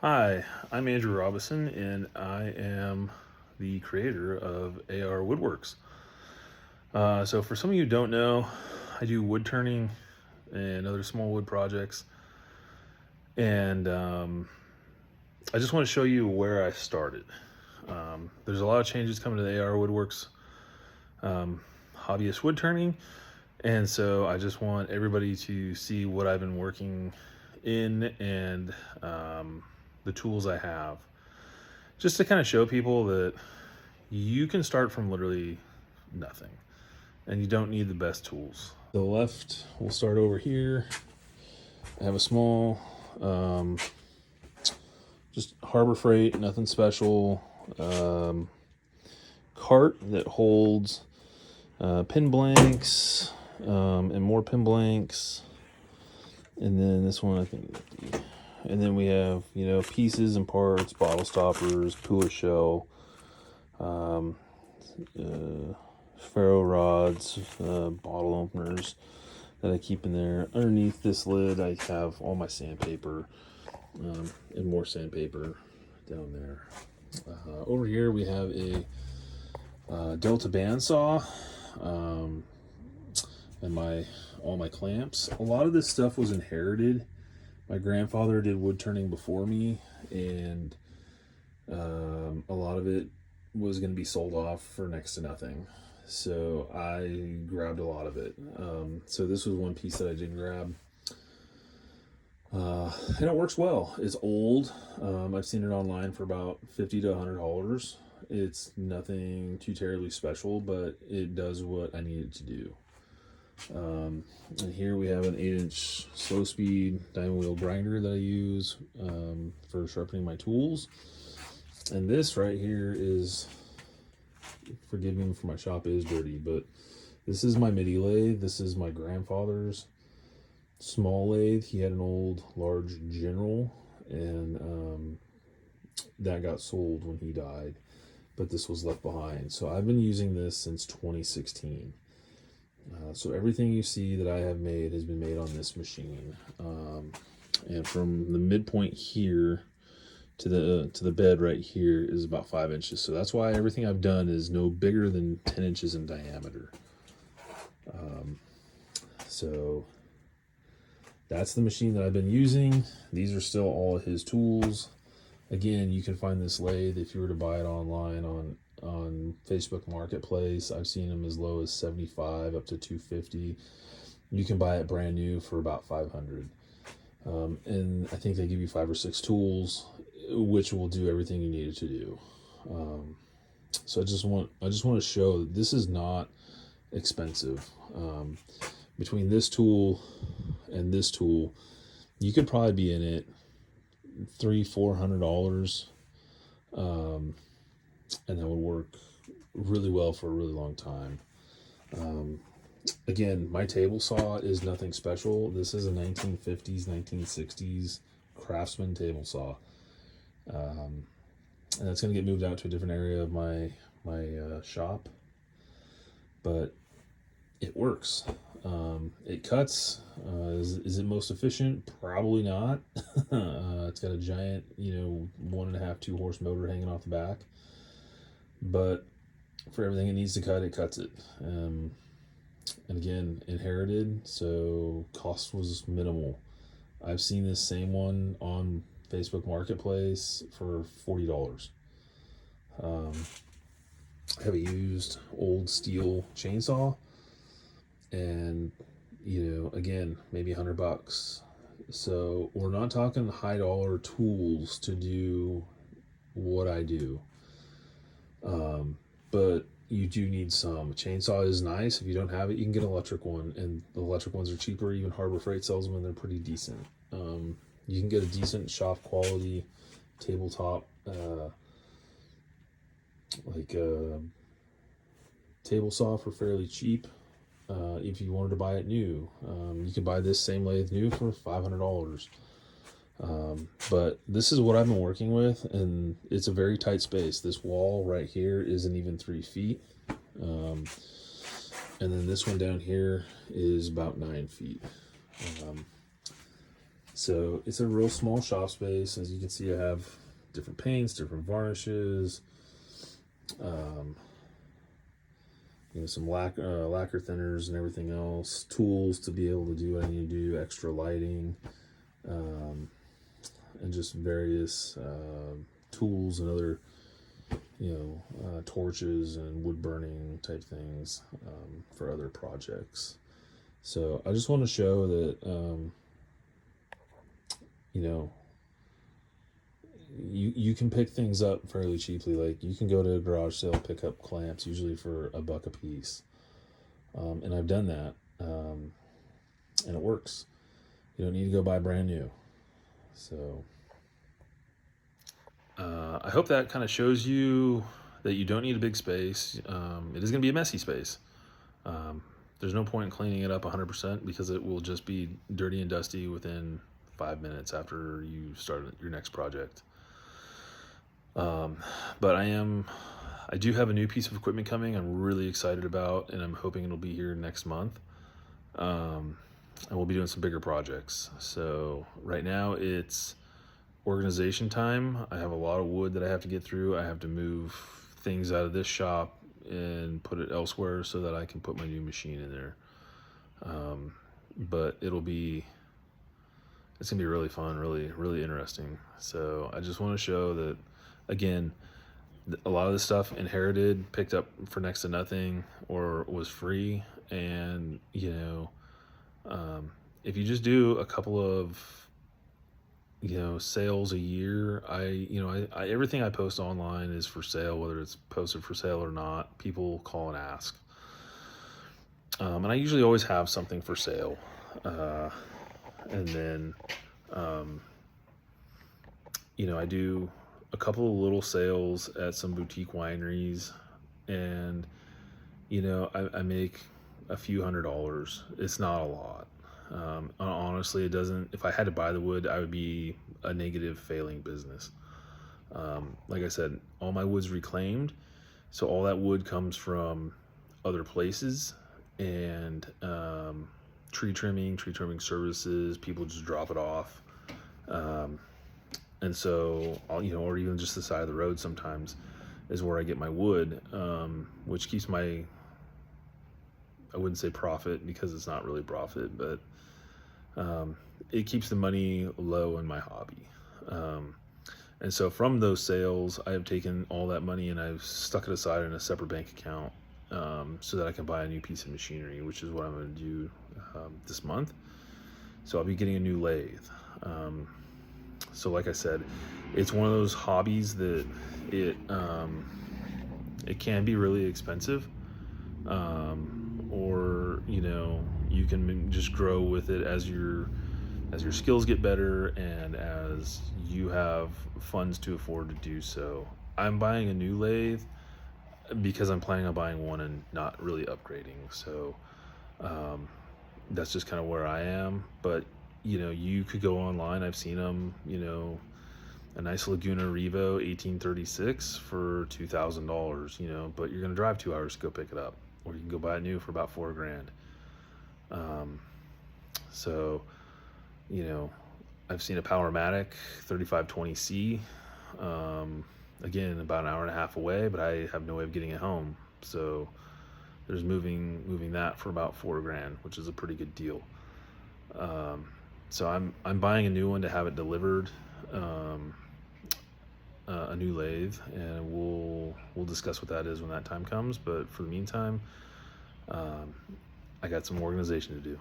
Hi, I'm Andrew Robinson, and I am the creator of AR Woodworks. So, for some of you who don't know, I do wood turning and other small wood projects, and I just want to show you where I started. There's a lot of changes coming to the AR Woodworks hobbyist wood turning, and so I just want everybody to see what I've been working in and the tools I have, just to kind of show people that you can start from literally nothing and you don't need the best tools. The left, we'll start over here. I have a small, just Harbor Freight, nothing special, cart that holds pin blanks and more pin blanks. And then this one, I think, and then we have, pieces and parts, bottle stoppers, pull shell, ferro rods, bottle openers that I keep in there. Underneath this lid, I have all my sandpaper and more sandpaper down there. Over here, we have a Delta bandsaw and all my clamps. A lot of this stuff was inherited. My grandfather did wood turning before me, and a lot of it was going to be sold off for next to nothing. So I grabbed a lot of it. So this was one piece that I did grab. And it works well. It's old. I've seen it online for about $50 to $100. It's nothing too terribly special, but it does what I need it to do. And here we have an 8-inch slow speed diamond wheel grinder that I use for sharpening my tools. And this right here is, forgive me for my shop is dirty, but this is my MIDI lathe. This is my grandfather's small lathe. He had an old large General, and that got sold when he died, but this was left behind. So I've been using this since 2016. So everything you see that I have made has been made on this machine. And from the midpoint here to the bed right here is about 5 inches. So that's why everything I've done is no bigger than 10 inches in diameter. So that's the machine that I've been using. These are still all of his tools. Again, you can find this lathe if you were to buy it online on Facebook Marketplace. I've seen them as low as $75 up to $250. You can buy it brand new for about $500. And I think they give you 5 or 6 tools, which will do everything you need it to do. So I just want to show that this is not expensive. Between this tool and this tool, you could probably be in it $300-400, and that would work really well for a really long time. Again, my table saw is nothing special. This is a 1950s, 1960s Craftsman table saw, and that's going to get moved out to a different area of my shop, but it works. It cuts. Is it most efficient? Probably not. It's got a giant, 1.5, 2 horse motor hanging off the back, but for everything it needs to cut, it cuts it. And again, inherited, so cost was minimal. I've seen this same one on Facebook Marketplace for $40. I have a used old steel chainsaw, and again, maybe $100. So we're not talking high dollar tools to do what I do, but you do need some. A chainsaw is nice. If you don't have it, you can get an electric one, and the electric ones are cheaper. Even Harbor Freight sells them, and they're pretty decent. You can get a decent shop quality tabletop, table saw for fairly cheap. If you wanted to buy it new, you can buy this same lathe new for $500. But this is what I've been working with, and it's a very tight space. This wall right here isn't even 3 feet. And then this one down here is about 9 feet. So it's a real small shop space. As you can see, I have different paints, different varnishes, um, some lacquer thinners and everything else, tools to be able to do what I need to do, extra lighting, um, and just various tools and other, torches and wood burning type things for other projects. So I just want to show that, you can pick things up fairly cheaply. Like, you can go to a garage sale, pick up clamps, usually for $1 a piece. And I've done that, and it works. You don't need to go buy brand new. So I hope that kind of shows you that you don't need a big space. It is going to be a messy space. There's no point in cleaning it up 100% because it will just be dirty and dusty within 5 minutes after you start your next project. But I do have a new piece of equipment coming I'm really excited about, and I'm hoping it'll be here next month. And we'll be doing some bigger projects. So right now it's organization time. I have a lot of wood that I have to get through. I have to move things out of this shop and put it elsewhere so that I can put my new machine in there. But it's gonna be really fun, really, really interesting. So I just want to show that, again, a lot of this stuff inherited, picked up for next to nothing, or was free. And if you just do a couple of sales a year, I everything I post online is for sale, whether it's posted for sale or not. People call and ask, and I usually always have something for sale. And then I do a couple of little sales at some boutique wineries, and I make a few $100s. It's not a lot. Honestly, it doesn't. If I had to buy the wood, I would be a negative, failing business. Like I said, all my wood's reclaimed, so all that wood comes from other places, and tree trimming services. People just drop it off, and so or even just the side of the road sometimes is where I get my wood, which keeps my, I wouldn't say profit because it's not really profit, but it keeps the money low in my hobby. And so from those sales, I have taken all that money and I've stuck it aside in a separate bank account, so that I can buy a new piece of machinery, which is what I'm going to do this month. So I'll be getting a new lathe. So like I said, it's one of those hobbies that it can be really expensive, or you can just grow with it as your skills get better and as you have funds to afford to do so. I'm buying a new lathe because I'm planning on buying one and not really upgrading. So that's just kind of where I am. But you could go online. I've seen them, a nice Laguna Revo 1836 for $2,000, but you're going to drive 2 hours to go pick it up, or you can go buy it new for about $4,000. So, I've seen a Powermatic 3520C, again, about an hour and a half away, but I have no way of getting it home. So there's moving that for about $4,000, which is a pretty good deal. So I'm buying a new one to have it delivered, a new lathe, and we'll discuss what that is when that time comes. But for the meantime, I got some organization to do.